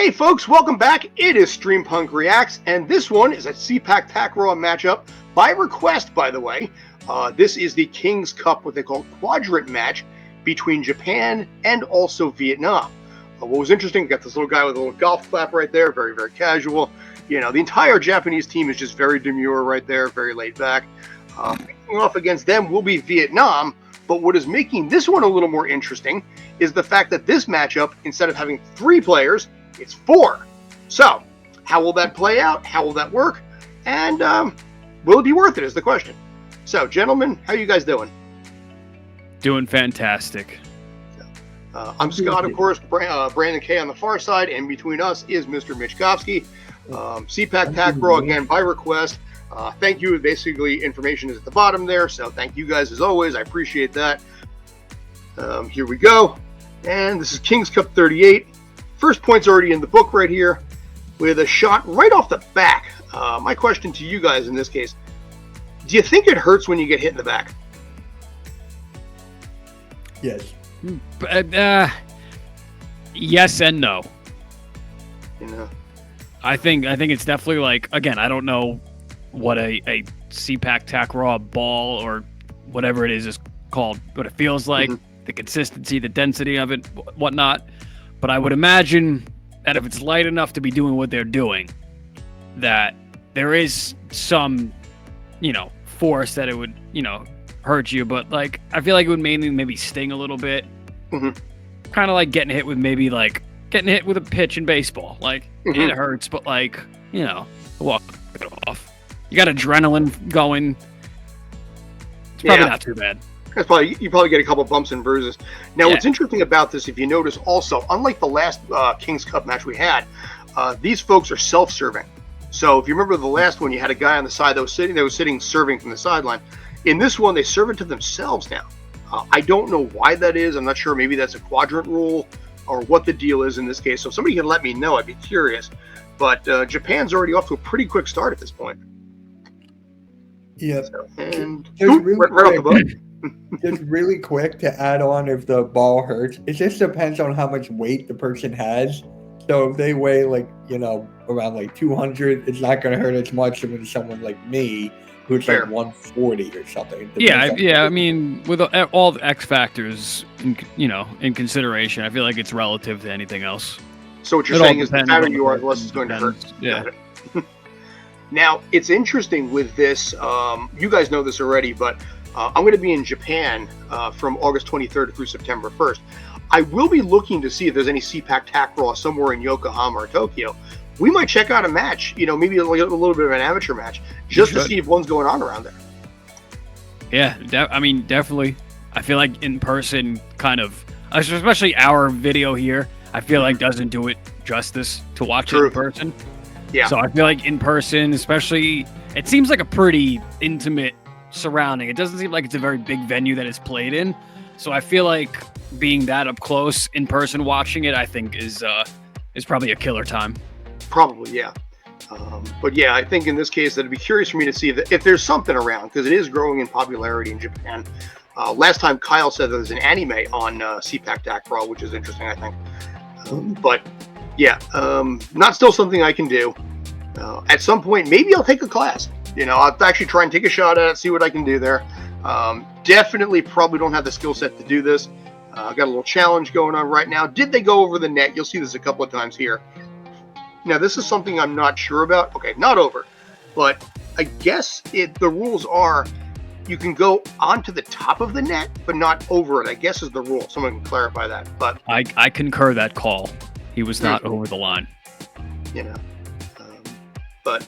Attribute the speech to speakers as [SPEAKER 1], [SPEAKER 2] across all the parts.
[SPEAKER 1] Hey folks, welcome back. It is Streampunk Reacts, and this one is a Sepak Takraw matchup by request, by the way. This is the King's Cup, what they call quadrant match between Japan and also Vietnam. What was interesting, we got this little guy with a little golf clap right there, very, very casual. You know, the entire Japanese team is just very demure right there, very laid back. Facing off against them will be Vietnam, but what is making this one a little more interesting is the fact that this matchup, instead of having 3 players, it's 4. So, how will that play out? How will that work? And will it be worth it is the question. So, gentlemen, how are you guys doing?
[SPEAKER 2] Doing fantastic.
[SPEAKER 1] I'm Scott, of course, Brandon K on the far side, and between us is Mr. Michkovsky. Sepak Takraw, again, by request. Thank you. Basically, information is at the bottom there, so thank you guys as always. I appreciate that. Here we go. And this is King's Cup 38. First point's already in the book right here with a shot right off the back. My question to you guys in this case, do you think it hurts when you get hit in the back?
[SPEAKER 3] Yes.
[SPEAKER 2] Yes and no.
[SPEAKER 1] You know,
[SPEAKER 2] I think it's definitely like, again, I don't know what a Sepak Takraw ball or whatever it is called, but it feels like the consistency, the density of it, whatnot. But I would imagine that if it's light enough to be doing what they're doing, that there is some, force that it would, hurt you. But like, I feel like it would mainly maybe sting a little bit. Kind of like getting hit with a pitch in baseball. Like it hurts, but like, walk it off. You got adrenaline going. It's probably not too bad.
[SPEAKER 1] You probably get a couple bumps and bruises. Now, what's interesting about this, if you notice also, unlike the last King's Cup match we had, these folks are self-serving. So if you remember the last one, you had a guy on the side that was sitting serving from the sideline. In this one, they serve it to themselves now. I don't know why that is. I'm not sure. Maybe that's a quadrant rule or what the deal is in this case. So if somebody can let me know, I'd be curious. But Japan's already off to a pretty quick start at this point.
[SPEAKER 3] Yeah.
[SPEAKER 1] So, and
[SPEAKER 3] right off the boat. Just really quick to add on, if the ball hurts, it just depends on how much weight the person has. So if they weigh around 200, it's not going to hurt as much as someone like me who's like 140 or something.
[SPEAKER 2] Yeah. I mean, with all the X factors, in consideration, I feel like it's relative to anything else.
[SPEAKER 1] So what you're saying is the fatter you are, the less it's going to hurt.
[SPEAKER 2] Yeah.
[SPEAKER 1] Now, it's interesting with this. You guys know this already, but I'm going to be in Japan from August 23rd through September 1st. I will be looking to see if there's any Sepak Takraw somewhere in Yokohama or Tokyo. We might check out a match, maybe a little bit of an amateur match, just to see if one's going on around there.
[SPEAKER 2] Yeah, definitely. I feel like in person, especially our video here, I feel like doesn't do it justice to watch it in person. Yeah. So I feel like in person, especially, it seems like a pretty intimate surrounding. It doesn't seem like it's a very big venue that it's played in. So I feel like being that up close in person watching it, I think is probably a killer time.
[SPEAKER 1] Probably, yeah. But yeah, I think in this case, it'd be curious for me to see if there's something around, because it is growing in popularity in Japan. Last time Kyle said there's an anime on Sepak Takraw, which is interesting, I think. But yeah, not still something I can do. At some point, maybe I'll take a class. I'll actually try and take a shot at it, see what I can do there. Definitely probably don't have the skill set to do this. I've got a little challenge going on right now. Did they go over the net? You'll see this a couple of times here. Now, this is something I'm not sure about. Okay, not over. But I guess the rules are you can go onto the top of the net, but not over it, I guess is the rule. Someone can clarify that. But
[SPEAKER 2] I concur that call. He was not over the line.
[SPEAKER 1] But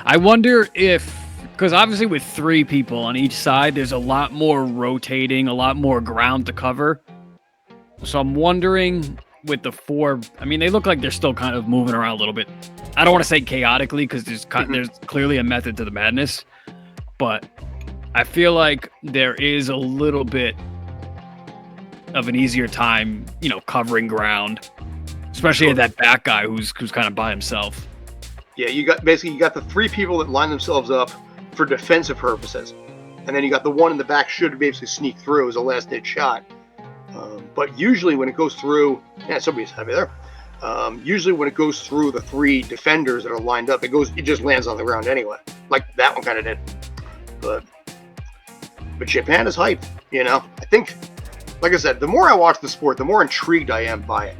[SPEAKER 2] I wonder if, because obviously with 3 people on each side, there's a lot more rotating, a lot more ground to cover. So I'm wondering with the 4, they look like they're still kind of moving around a little bit. I don't want to say chaotically, because there's clearly a method to the madness, but I feel like there is a little bit of an easier time, covering ground, especially at that back guy who's kind of by himself.
[SPEAKER 1] Yeah, you got the 3 people that line themselves up for defensive purposes, and then you got the one in the back should basically sneak through as a last-ditch shot. But usually when it goes through, somebody's happy there. Usually when it goes through the 3 defenders that are lined up, it just lands on the ground anyway, like that one kind of did. But Japan is hype, you know. I think, like I said, the more I watch the sport, the more intrigued I am by it.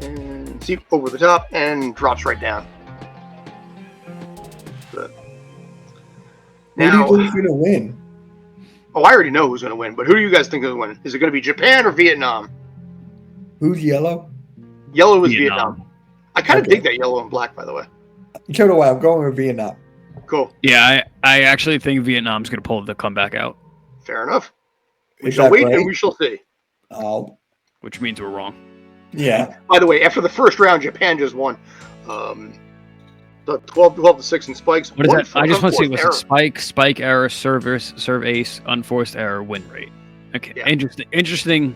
[SPEAKER 1] And see, over the top and drops right down. But now,
[SPEAKER 3] who do you think's gonna win?
[SPEAKER 1] Oh, I already know who's going to win, but who do you guys think is going to win? Is it going to be Japan or Vietnam?
[SPEAKER 3] Who's yellow?
[SPEAKER 1] Yellow is Vietnam. I kind of dig that yellow and black, by the way.
[SPEAKER 3] So do I. I'm going with Vietnam.
[SPEAKER 1] Cool.
[SPEAKER 2] Yeah, I actually think Vietnam's going to pull the comeback out.
[SPEAKER 1] Fair enough. We
[SPEAKER 3] Is
[SPEAKER 1] shall
[SPEAKER 3] that
[SPEAKER 1] wait
[SPEAKER 3] right?
[SPEAKER 1] and we shall see.
[SPEAKER 3] Oh,
[SPEAKER 2] Which means we're wrong.
[SPEAKER 3] yeah.
[SPEAKER 1] By the way, after the first round, Japan just won. The 12-6 in spikes.
[SPEAKER 2] What is
[SPEAKER 1] One
[SPEAKER 2] that? I just want to see
[SPEAKER 1] unforced
[SPEAKER 2] what's
[SPEAKER 1] error.
[SPEAKER 2] it? Spike error, serve ace, unforced error, win rate. Okay,
[SPEAKER 1] Yeah.
[SPEAKER 2] interesting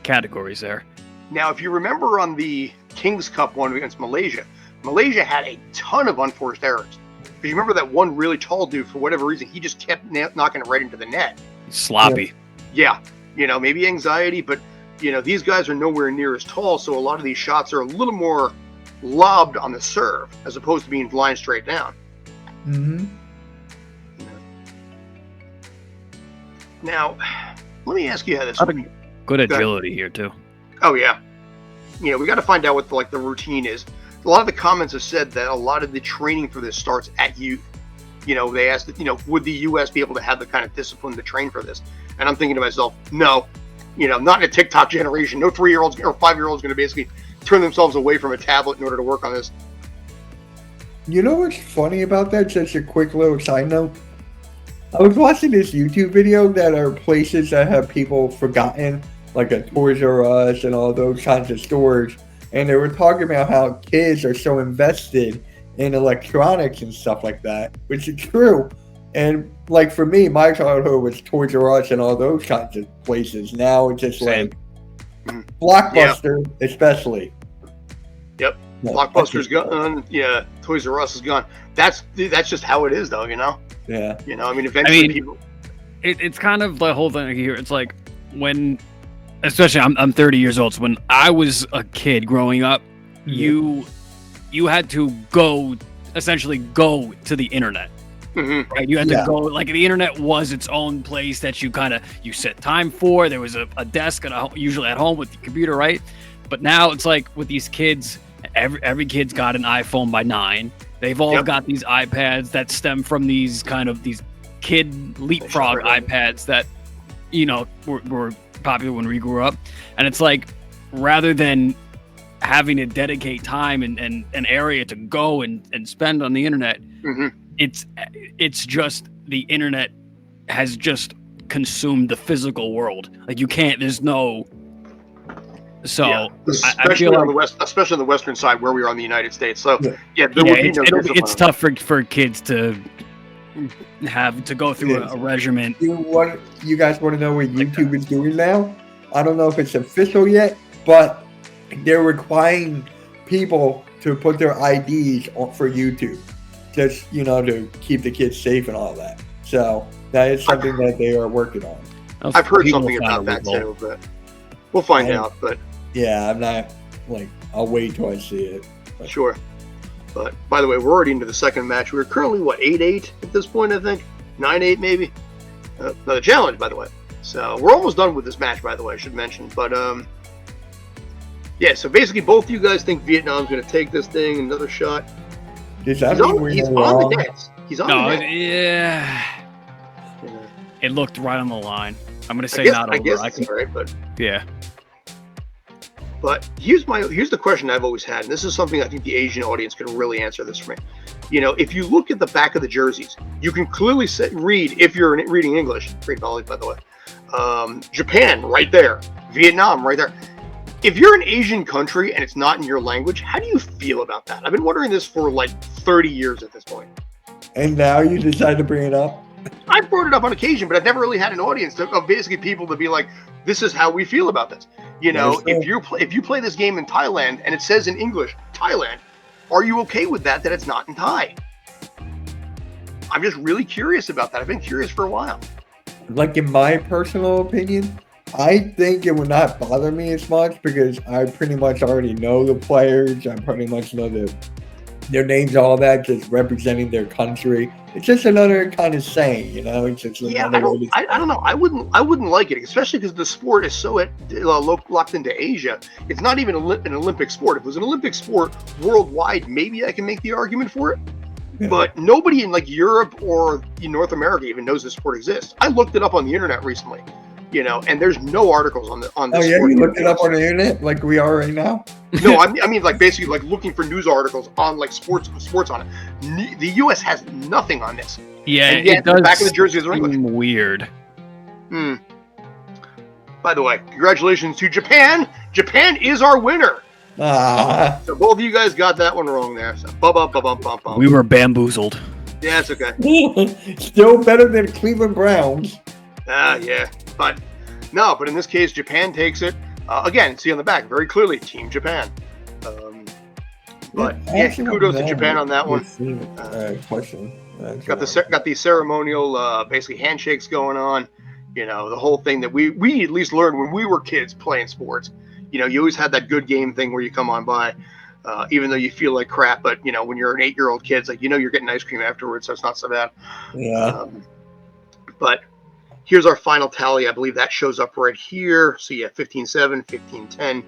[SPEAKER 2] categories there.
[SPEAKER 1] Now, if you remember on the Kings Cup one against Malaysia, Malaysia had a ton of unforced errors. Because you remember that one really tall dude, for whatever reason, he just kept knocking it right into the net.
[SPEAKER 2] Sloppy.
[SPEAKER 1] Yeah, maybe anxiety, but, these guys are nowhere near as tall, so a lot of these shots are a little more lobbed on the serve, as opposed to being blind straight down.
[SPEAKER 3] Mm-hmm.
[SPEAKER 1] Now, let me ask you how this.
[SPEAKER 2] Good agility here too.
[SPEAKER 1] Oh yeah, we got to find out what the routine is. A lot of the comments have said that a lot of the training for this starts at youth. They asked, would the U.S. be able to have the kind of discipline to train for this? And I'm thinking to myself, no, not in a TikTok generation. No 3-year-olds or 5-year-olds going to basically turn themselves away from a tablet in order to work on this.
[SPEAKER 3] You know what's funny about that? Just a quick little side note. I was watching this YouTube video that are places that have people forgotten, like a Toys R Us and all those kinds of stores. And they were talking about how kids are so invested in electronics and stuff like that, which is true. And like for me, my childhood was Toys R Us and all those kinds of places. Now it's just
[SPEAKER 2] Same.
[SPEAKER 3] like Blockbuster, especially.
[SPEAKER 1] Yep.
[SPEAKER 3] Yeah,
[SPEAKER 1] Blockbuster's gone. Yeah. Toys R Us is gone. That's just how it is, though.
[SPEAKER 3] Yeah.
[SPEAKER 1] Eventually people.
[SPEAKER 2] It's kind of the whole thing here. It's like when, especially I'm 30 years old. So when I was a kid growing up, you had to essentially go to the internet.
[SPEAKER 1] Mm-hmm.
[SPEAKER 2] Right? You had to go, like the internet was its own place that you set time for. There was a desk usually at home with the computer, right? But now it's like with these kids, every kid's got an iPhone by 9. They've all got these iPads that stem from these kid leapfrog iPads that, were popular when we grew up. And it's like, rather than having to dedicate time and an area to go and spend on the internet, it's just the internet has just consumed the physical world. Like you can't, there's no. So
[SPEAKER 1] especially on the especially on the western side where we are on the United States. So there would be no discipline.
[SPEAKER 2] It's tough for kids to have to go through a regimen.
[SPEAKER 3] You guys want to know what YouTube is doing now? I don't know if it's official yet, but they're requiring people to put their IDs for YouTube, just to keep the kids safe and all that. So that is something that they are working on.
[SPEAKER 1] I've heard something about that too, but we'll find out. But
[SPEAKER 3] yeah, I'm not I'll wait till I see it. But.
[SPEAKER 1] Sure. But by the way, we're already into the second match. We're currently 8-8 at this point, I think 9-8 maybe. Another challenge, by the way. So we're almost done with this match, by the way, I should mention. But so basically both you guys think Vietnam's going to take this thing. Another shot.
[SPEAKER 3] Does that
[SPEAKER 1] he's
[SPEAKER 3] mean
[SPEAKER 1] on the net. He's on the net.
[SPEAKER 2] Yeah. It looked right on the line. I'm going to say not over.
[SPEAKER 1] I guess it's all right, but
[SPEAKER 2] yeah.
[SPEAKER 1] But here's the question I've always had, and this is something I think the Asian audience can really answer this for me. If you look at the back of the jerseys, you can clearly read, if you're reading English, great volley, by the way, Japan right there, Vietnam right there. If you're an Asian country and it's not in your language, how do you feel about that? I've been wondering this for 30 years at this point.
[SPEAKER 3] And now you decide to bring it up?
[SPEAKER 1] I've brought it up on occasion, but I've never really had an audience of basically people to be like, this is how we feel about this. If you play this game in Thailand and it says in English, Thailand, are you okay with that it's not in Thai? I'm just really curious about that. I've been curious for a while.
[SPEAKER 3] In my personal opinion, I think it would not bother me as much because I pretty much already know the players. I pretty much know their names, all that, just representing their country. It's just another kind of saying, you know. It's just
[SPEAKER 1] Yeah,
[SPEAKER 3] another way to
[SPEAKER 1] I don't know. I wouldn't like it, especially because the sport is so locked into Asia. It's not even an Olympic sport. If it was an Olympic sport worldwide, maybe I can make the argument for it.
[SPEAKER 3] Yeah.
[SPEAKER 1] But nobody in like Europe or in North America even knows this sport exists. I looked it up on the internet recently, you know, and there's no articles on this.
[SPEAKER 3] Oh yeah,
[SPEAKER 1] sport.
[SPEAKER 3] you looked it up on the internet like we are right now.
[SPEAKER 1] No, I mean like basically like looking for news articles on like sports on it. The U.S. has nothing on this.
[SPEAKER 2] Yeah,
[SPEAKER 1] And yet,
[SPEAKER 2] it does
[SPEAKER 1] the back of the jerseys are English.
[SPEAKER 2] seem weird.
[SPEAKER 1] By the way, congratulations to Japan. Japan is our winner.
[SPEAKER 3] Ah,
[SPEAKER 1] So both of you guys got that one wrong there. So bum.
[SPEAKER 2] We were bamboozled.
[SPEAKER 1] Yeah, it's okay.
[SPEAKER 3] still better than Cleveland Browns.
[SPEAKER 1] Yeah. But in this case, Japan takes it. Again, see on the back, very clearly, Team Japan. But yeah, kudos to Japan on that one.
[SPEAKER 3] Question.
[SPEAKER 1] Got the ceremonial, basically handshakes going on. You know, the whole thing that we at least learned when we were kids playing sports. You know, you always had that good game thing where you come on by, even though you feel like crap. But you know, when you're an 8-year-old kid, it's like you're getting ice cream afterwards, so it's not so bad.
[SPEAKER 3] Yeah.
[SPEAKER 1] But here's our final tally. I believe that shows up right here. So yeah, 15-7, 15-10,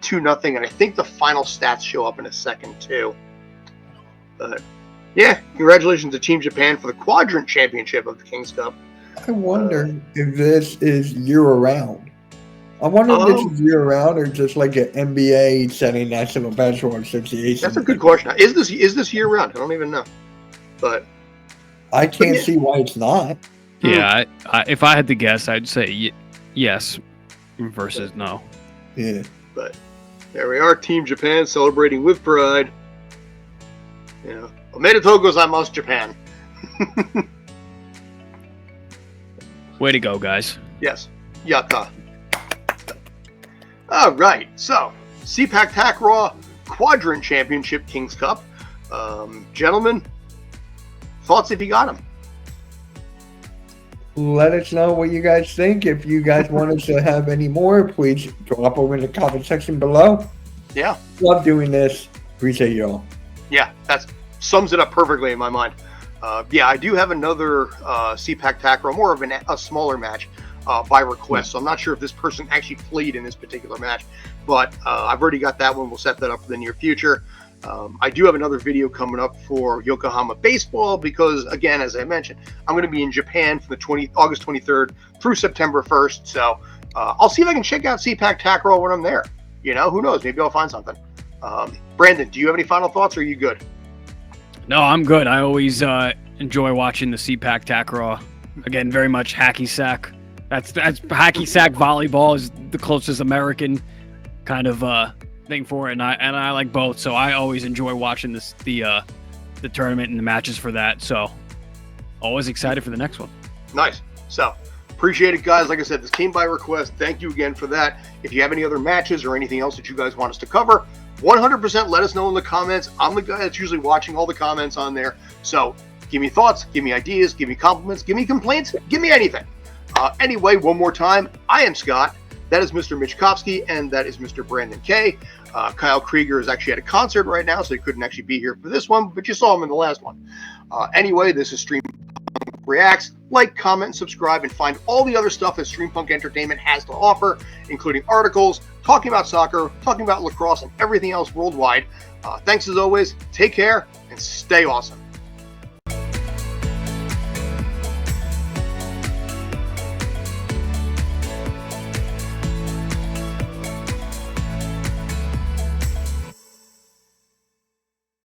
[SPEAKER 1] 2-0, and I think the final stats show up in a second too. But yeah, congratulations to Team Japan for the quadrant championship of the King's Cup.
[SPEAKER 3] I wonder if this is year-round. I wonder if this is year-round or just like an NBA setting National Basketball Association.
[SPEAKER 1] That's a good question. Is this year-round? I don't even know. But
[SPEAKER 3] I can't see why it's not.
[SPEAKER 2] Yeah, if I had to guess, I'd say yes versus no.
[SPEAKER 3] Yeah.
[SPEAKER 1] But there we are, Team Japan celebrating with pride. You know, omedetou gozaimasu, Japan.
[SPEAKER 2] Way to go, guys.
[SPEAKER 1] Yes. Yatta. All right. So, Sepak Takraw Quadrant Championship King's Cup. Gentlemen, thoughts if you got them?
[SPEAKER 3] Let us know what you guys think. If you guys want us to have any more, please drop over in the comment section below.
[SPEAKER 1] Yeah.
[SPEAKER 3] Love doing this. Appreciate you all.
[SPEAKER 1] Yeah, that sums it up perfectly in my mind. Yeah, I do have another Sepak Takraw, more of a smaller match by request. So I'm not sure if this person actually played in this particular match, but I've already got that one. We'll set that up for the near future. I do have another video coming up for Yokohama baseball because, again, as I mentioned, I'm going to be in Japan from the August 23rd through September 1st. So I'll see if I can check out Sepak Takraw when I'm there. You know, who knows? Maybe I'll find something. Brandon, do you have any final thoughts, or are you good?
[SPEAKER 2] No, I'm good. I always enjoy watching the Sepak Takraw. Again, very much hacky sack. That's hacky sack volleyball is the closest American kind of thing for it, and I like both. So I always enjoy watching the tournament and the matches for that. So always excited for the next one.
[SPEAKER 1] Nice. So appreciate it, guys. Like I said, this came by request. Thank you again for that. If you have any other matches or anything else that you guys want us to cover, 100% let us know in the comments. I'm the guy that's usually watching all the comments on there. So give me thoughts, give me ideas, give me compliments, give me complaints, give me anything. Anyway, one more time, I am Scott. That is Mr. Michkowski, and that is Mr. Brandon K. Kyle Krieger is actually at a concert right now, so he couldn't actually be here for this one, but you saw him in the last one. Anyway, this is Stream Reacts. Like, comment, and subscribe, and find all the other stuff that Streampunk Entertainment has to offer, including articles, talking about soccer, talking about lacrosse, and everything else worldwide. Thanks as always. Take care, and stay awesome.